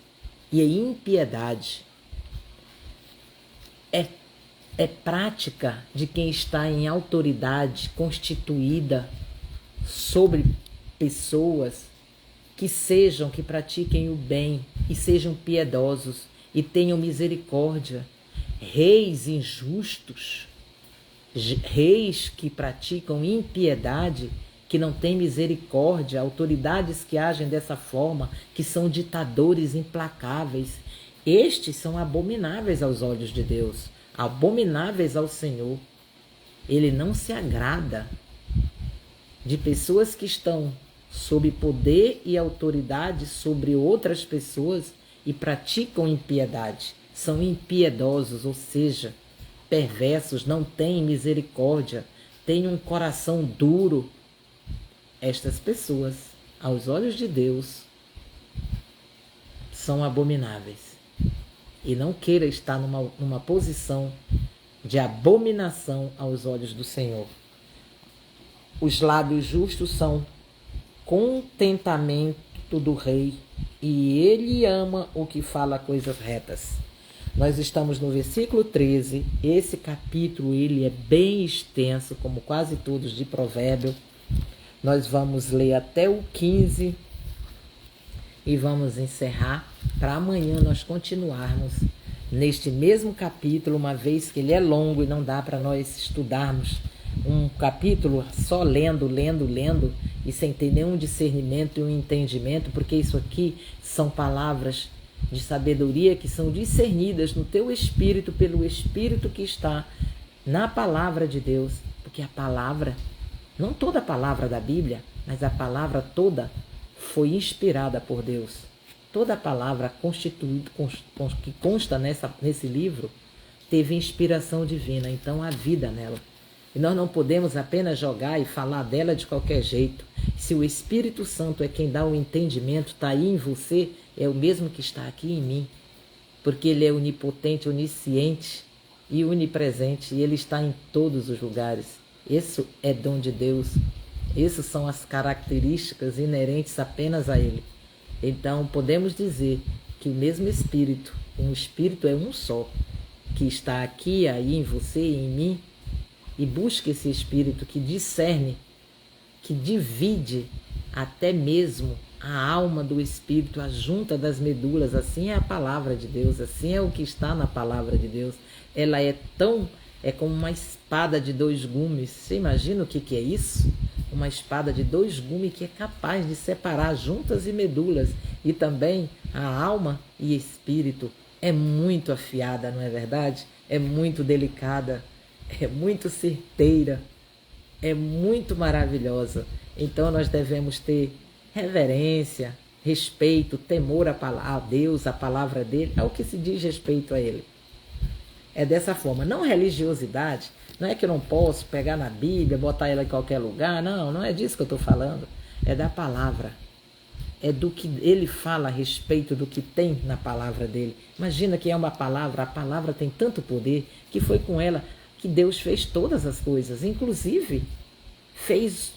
e impiedade. É prática de quem está em autoridade constituída sobre pessoas que pratiquem o bem e sejam piedosos e tenham misericórdia. Reis injustos, reis que praticam impiedade, que não têm misericórdia, autoridades que agem dessa forma, que são ditadores implacáveis, estes são abomináveis aos olhos de Deus, abomináveis ao Senhor. Ele não se agrada de pessoas que estão sob poder e autoridade sobre outras pessoas e praticam impiedade. são impiedosos, ou seja, perversos, não têm misericórdia, têm um coração duro. Estas pessoas, aos olhos de Deus, são abomináveis. E não queira estar numa posição de abominação aos olhos do Senhor. Os lábios justos são contentamento do rei, e ele ama o que fala coisas retas. Nós estamos no versículo 13. Esse capítulo ele é bem extenso, como quase todos de Provérbio. Nós vamos ler até o 15 e vamos encerrar para amanhã nós continuarmos neste mesmo capítulo, uma vez que ele é longo e não dá para nós estudarmos um capítulo só lendo e sem ter nenhum discernimento e um entendimento, porque isso aqui são palavras de sabedoria que são discernidas no teu espírito pelo Espírito que está na palavra de Deus, porque a palavra, não toda a palavra da Bíblia, mas a palavra toda foi inspirada por Deus. Toda a palavra constituída, que consta nesse livro, teve inspiração divina, então há vida nela. E nós não podemos apenas jogar e falar dela de qualquer jeito. Se o Espírito Santo é quem dá o entendimento, está aí em você, é o mesmo que está aqui em mim. Porque ele é onipotente, onisciente e onipresente, e ele está em todos os lugares. Isso é dom de Deus. Essas são as características inerentes apenas a ele. Então, podemos dizer que o mesmo Espírito, um Espírito é um só, que está aqui, aí em você e em mim, e busque esse Espírito que discerne, que divide até mesmo a alma do Espírito, a junta das medulas. Assim é a palavra de Deus, assim é o que está na palavra de Deus. Ela é como uma espada de 2 gumes. Você imagina o que é isso? Uma espada de 2 gumes que é capaz de separar juntas e medulas, e também a alma e espírito. É muito afiada, não é verdade? É muito delicada, é muito certeira, é muito maravilhosa. Então nós devemos ter reverência, respeito, temor a Deus, a palavra dele, ao que se diz respeito a ele. É dessa forma, não religiosidade. Não é que eu não posso pegar na Bíblia, botar ela em qualquer lugar. Não é disso que eu estou falando. É da palavra. É do que ele fala a respeito do que tem na palavra dele. Imagina que é uma palavra, a palavra tem tanto poder que foi com ela que Deus fez todas as coisas. Inclusive, fez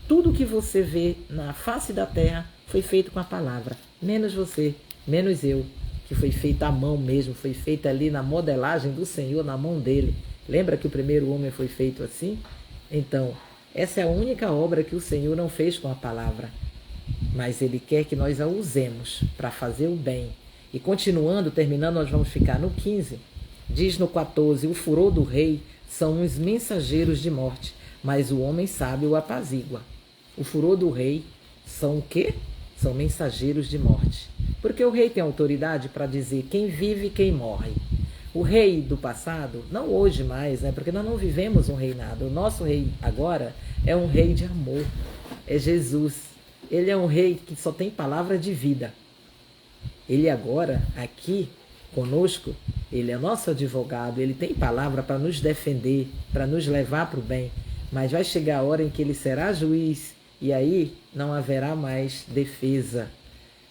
tudo que você vê na face da terra, foi feito com a palavra. Menos você, menos eu, que foi feito à mão mesmo, foi feito ali na modelagem do Senhor, na mão dele. Lembra que o primeiro homem foi feito assim? Então, essa é a única obra que o Senhor não fez com a palavra. Mas Ele quer que nós a usemos para fazer o bem. E continuando, terminando, nós vamos ficar no 15. Diz no 14, o furor do rei são uns mensageiros de morte, mas o homem sábio o apazigua. O furor do rei são o quê? São mensageiros de morte. Porque o rei tem autoridade para dizer quem vive e quem morre. O rei do passado, não hoje mais, né? Porque nós não vivemos um reinado. O nosso rei agora é um rei de amor, é Jesus. Ele é um rei que só tem palavra de vida. Ele agora, aqui conosco, ele é nosso advogado, ele tem palavra para nos defender, para nos levar para o bem. Mas vai chegar a hora em que ele será juiz e aí não haverá mais defesa.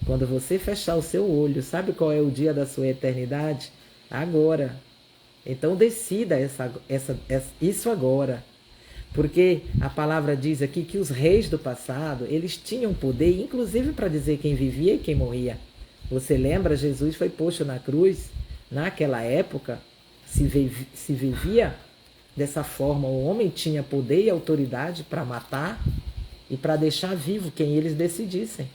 Quando você fechar o seu olho, sabe qual é o dia da sua eternidade? Agora. Então decida isso agora. Porque a palavra diz aqui que os reis do passado, eles tinham poder, inclusive para dizer quem vivia e quem morria. Você lembra, Jesus foi posto na cruz, naquela época, se vivia dessa forma. O homem tinha poder e autoridade para matar e para deixar vivo quem eles decidissem.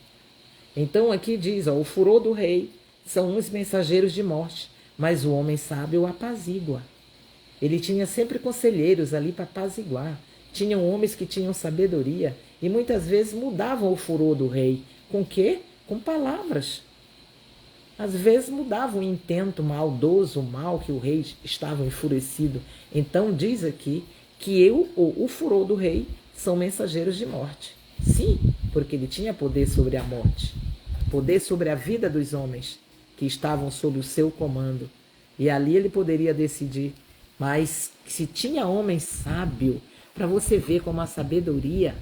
Então aqui diz, o furor do rei são uns mensageiros de morte, mas o homem sábio o apazigua. Ele tinha sempre conselheiros ali para apaziguar. Tinham homens que tinham sabedoria e muitas vezes mudavam o furor do rei. Com quê? Com palavras. Às vezes mudavam o intento maldoso, o mal que o rei estava enfurecido. Então diz aqui que o furor do rei são mensageiros de morte. Sim, porque ele tinha poder sobre a morte, poder sobre a vida dos homens que estavam sob o seu comando. E ali ele poderia decidir. Mas se tinha homem sábio, para você ver como a sabedoria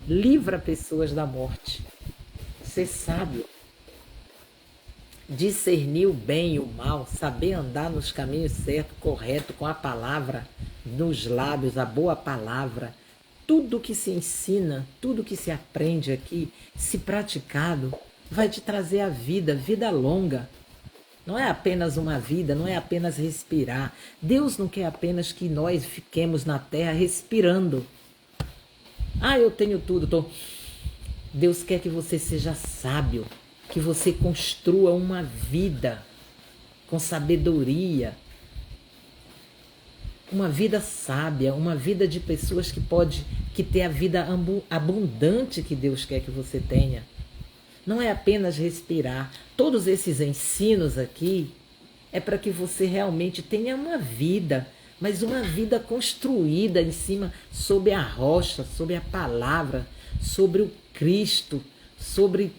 livra pessoas da morte. Ser sábio, discernir o bem e o mal, saber andar nos caminhos certos, correto, com a palavra nos lábios, a boa palavra. Tudo que se ensina, tudo que se aprende aqui, se praticado, vai te trazer a vida, vida longa. Não é apenas uma vida, não é apenas respirar. Deus não quer apenas que nós fiquemos na terra respirando. Ah, eu tenho tudo. Deus quer que você seja sábio, que você construa uma vida com sabedoria, uma vida sábia, uma vida de pessoas que tem a vida abundante que Deus quer que você tenha. Não é apenas respirar. Todos esses ensinos aqui é para que você realmente tenha uma vida, mas uma vida construída em cima, sobre a rocha, sobre a palavra, sobre o Cristo, sobre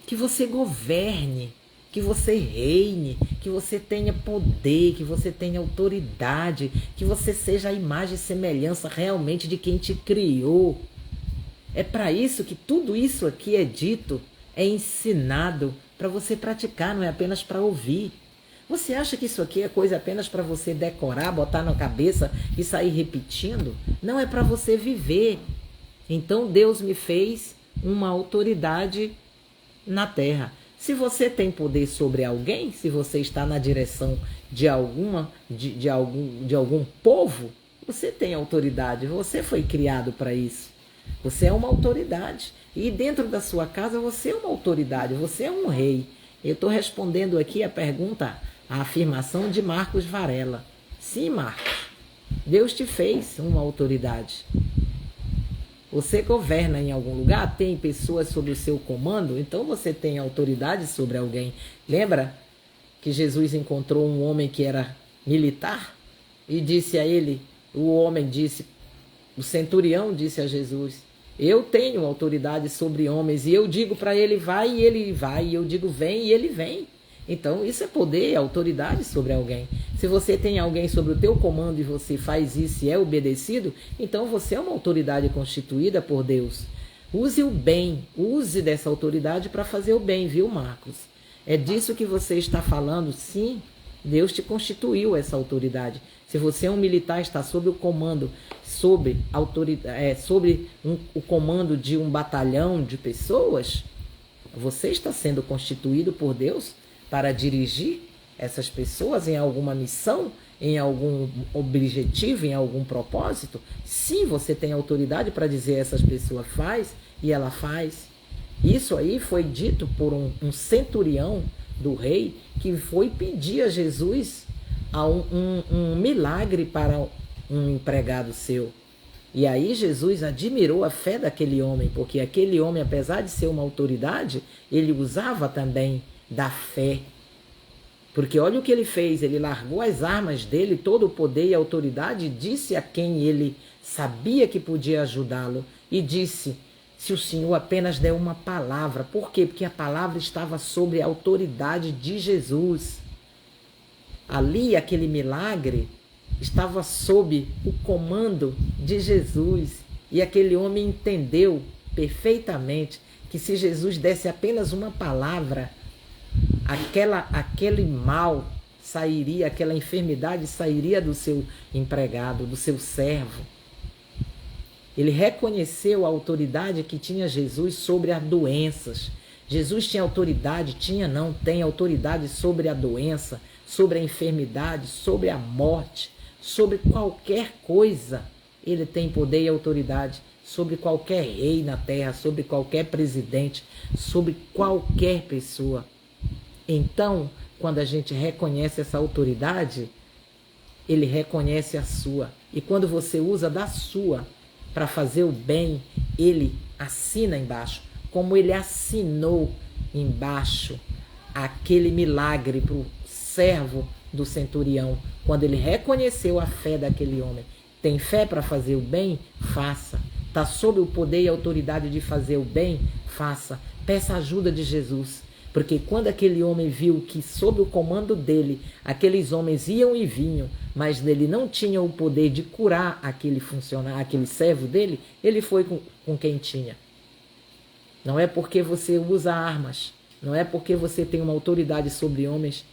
que você governe, que você reine, que você tenha poder, que você tenha autoridade, que você seja a imagem e semelhança realmente de quem te criou. É para isso que tudo isso aqui é dito, é ensinado para você praticar, não é apenas para ouvir. Você acha que isso aqui é coisa apenas para você decorar, botar na cabeça e sair repetindo? Não, é para você viver. Então Deus me fez uma autoridade na terra. Se você tem poder sobre alguém, se você está na direção de algum povo, você tem autoridade, você foi criado para isso. Você é uma autoridade. E dentro da sua casa você é uma autoridade, você é um rei. Eu estou respondendo aqui a pergunta, a afirmação de Marcos Varela. Sim, Marcos, Deus te fez uma autoridade. Você governa em algum lugar, tem pessoas sob o seu comando, então você tem autoridade sobre alguém. Lembra que Jesus encontrou um homem que era militar e disse a ele, o centurião disse a Jesus, eu tenho autoridade sobre homens e eu digo para ele vai e ele vai, e eu digo vem e ele vem. Então isso é poder, autoridade sobre alguém. Se você tem alguém sobre o teu comando e você faz isso e é obedecido, então você é uma autoridade constituída por Deus. Use o bem, use dessa autoridade para fazer o bem, viu, Marcos? É disso que você está falando, sim. Deus te constituiu essa autoridade. Se você é um militar, está sob o comando, sob o comando de um batalhão de pessoas, você está sendo constituído por Deus para dirigir essas pessoas em alguma missão, em algum objetivo, em algum propósito. Sim, você tem autoridade para dizer a essas pessoas faz, e ela faz. Isso aí foi dito por um centurião do rei que foi pedir a Jesus um milagre para um empregado seu. E aí Jesus admirou a fé daquele homem, porque aquele homem, apesar de ser uma autoridade, ele usava também da fé. Porque olha o que ele fez, ele largou as armas dele, todo o poder e autoridade, e disse a quem ele sabia que podia ajudá-lo, e disse, se o Senhor apenas der uma palavra. Por quê? Porque a palavra estava sobre a autoridade de Jesus. Ali, aquele milagre estava sob o comando de Jesus. E aquele homem entendeu perfeitamente que se Jesus desse apenas uma palavra, aquele mal sairia, aquela enfermidade sairia do seu empregado, do seu servo. Ele reconheceu a autoridade que tinha Jesus sobre as doenças. Jesus tinha autoridade, tem autoridade sobre a doença, sobre a enfermidade, sobre a morte, sobre qualquer coisa. Ele tem poder e autoridade sobre qualquer rei na terra, sobre qualquer presidente, sobre qualquer pessoa. Então, quando a gente reconhece essa autoridade, ele reconhece a sua. E quando você usa da sua para fazer o bem, ele assina embaixo, como ele assinou embaixo aquele milagre para o servo do centurião, quando ele reconheceu a fé daquele homem. Tem fé para fazer o bem? Faça. Está sob o poder e a autoridade de fazer o bem? Faça. Peça ajuda de Jesus. Porque quando aquele homem viu que sob o comando dele, aqueles homens iam e vinham, mas ele não tinha o poder de curar aquele funcionário, aquele servo dele, ele foi com quem tinha. Não é porque você usa armas, não é porque você tem uma autoridade sobre homens,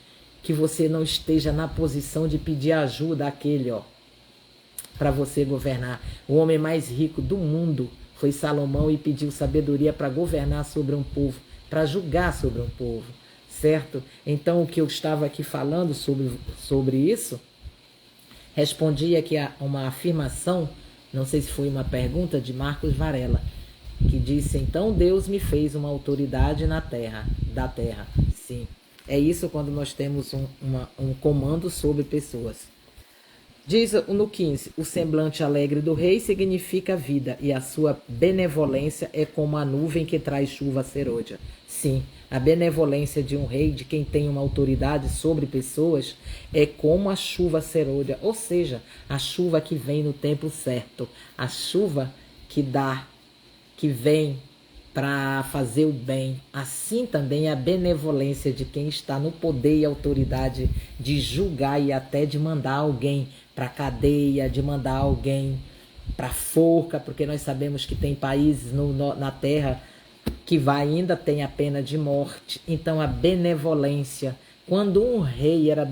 que você não esteja na posição de pedir ajuda àquele, para você governar. O homem mais rico do mundo foi Salomão e pediu sabedoria para governar sobre um povo, para julgar sobre um povo, certo? Então, o que eu estava aqui falando sobre isso, respondi aqui a uma afirmação, não sei se foi uma pergunta, de Marcos Varela, que disse: então Deus me fez uma autoridade da terra. Sim, é isso quando nós temos um comando sobre pessoas. Diz no 15, o semblante alegre do rei significa vida, e a sua benevolência é como a nuvem que traz chuva serôdia. Sim, a benevolência de um rei, de quem tem uma autoridade sobre pessoas, é como a chuva serôdia, ou seja, a chuva que vem no tempo certo, a chuva que vem para fazer o bem. Assim também a benevolência de quem está no poder e autoridade de julgar e até de mandar alguém para a cadeia, de mandar alguém para a forca, porque nós sabemos que tem países na terra que ainda tem a pena de morte. Então a benevolência, quando um rei era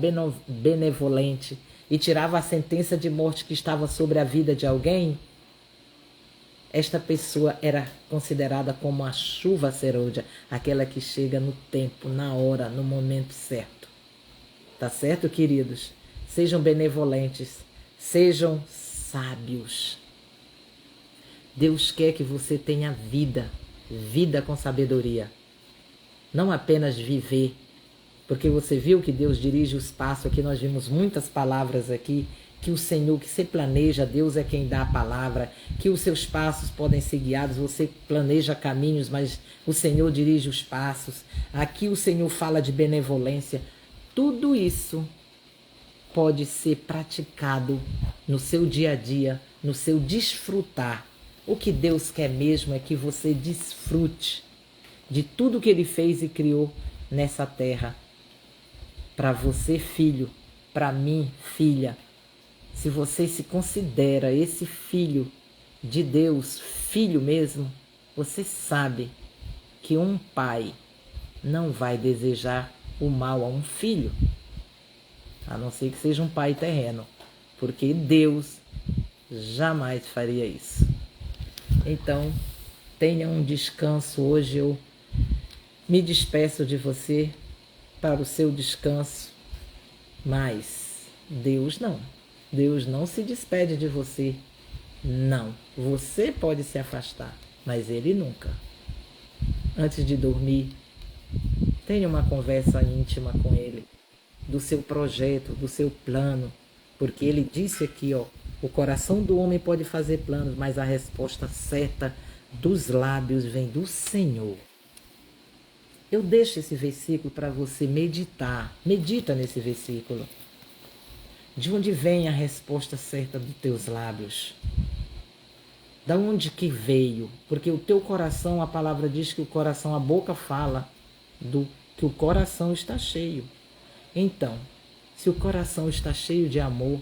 benevolente e tirava a sentença de morte que estava sobre a vida de alguém, esta pessoa era considerada como a chuva serôdia, aquela que chega no tempo, na hora, no momento certo. Tá certo, queridos? Sejam benevolentes, sejam sábios. Deus quer que você tenha vida com sabedoria. Não apenas viver, porque você viu que Deus dirige os passos. Aqui nós vimos muitas palavras aqui, que o Senhor, que você planeja, Deus é quem dá a palavra, que os seus passos podem ser guiados, você planeja caminhos, mas o Senhor dirige os passos. Aqui o Senhor fala de benevolência. Tudo isso pode ser praticado no seu dia a dia, no seu desfrutar. O que Deus quer mesmo é que você desfrute de tudo que Ele fez e criou nessa terra. Para você, filho, para mim, filha, se você se considera esse filho de Deus, filho mesmo, você sabe que um pai não vai desejar o mal a um filho, a não ser que seja um pai terreno, porque Deus jamais faria isso. Então, tenha um descanso. Hoje eu me despeço de você para o seu descanso, mas Deus não. Deus não se despede de você, não. Você pode se afastar, mas Ele nunca. Antes de dormir, tenha uma conversa íntima com Ele, do seu projeto, do seu plano, porque Ele disse aqui, o coração do homem pode fazer planos, mas a resposta certa dos lábios vem do Senhor. Eu deixo esse versículo para você meditar. Medita nesse versículo. De onde vem a resposta certa dos teus lábios? Da onde que veio? Porque o teu coração, a palavra diz que o coração, a boca fala do que o coração está cheio. Então, se o coração está cheio de amor,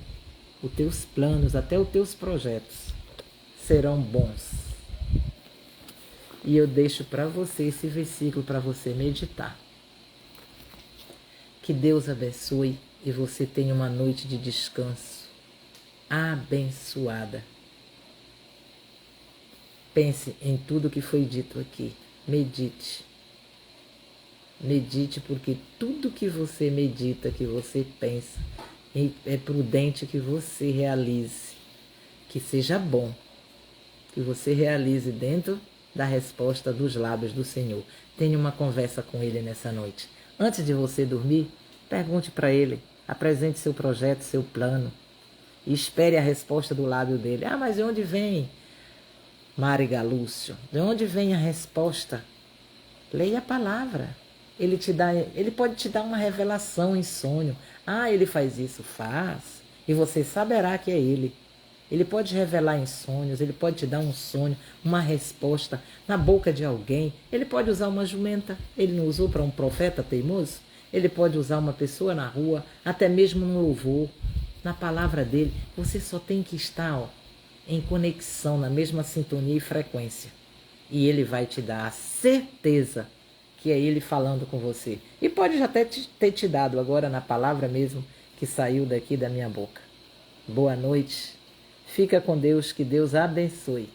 os teus planos, até os teus projetos serão bons. E eu deixo para você esse versículo para você meditar. Que Deus abençoe e você tenha uma noite de descanso abençoada. Pense em tudo que foi dito aqui. Medite. Medite, porque tudo que você medita, que você pensa, é prudente que você realize. Que seja bom. Que você realize dentro da resposta dos lábios do Senhor. Tenha uma conversa com Ele nessa noite. Antes de você dormir, pergunte para Ele. Apresente seu projeto, seu plano. E espere a resposta do lábio dele. Ah, mas de onde vem? Mari Galúcio, de onde vem a resposta? Leia a palavra. Ele pode te dar uma revelação em sonho. Ah, ele faz isso, faz. E você saberá que é ele. Ele pode revelar em sonhos, ele pode te dar um sonho, uma resposta na boca de alguém. Ele pode usar uma jumenta, ele não usou para um profeta teimoso? Ele pode usar uma pessoa na rua, até mesmo no louvor, na palavra dele. Você só tem que estar em conexão, na mesma sintonia e frequência. E ele vai te dar a certeza que é ele falando com você. E pode já até ter te dado agora na palavra mesmo que saiu daqui da minha boca. Boa noite. Fica com Deus, que Deus abençoe.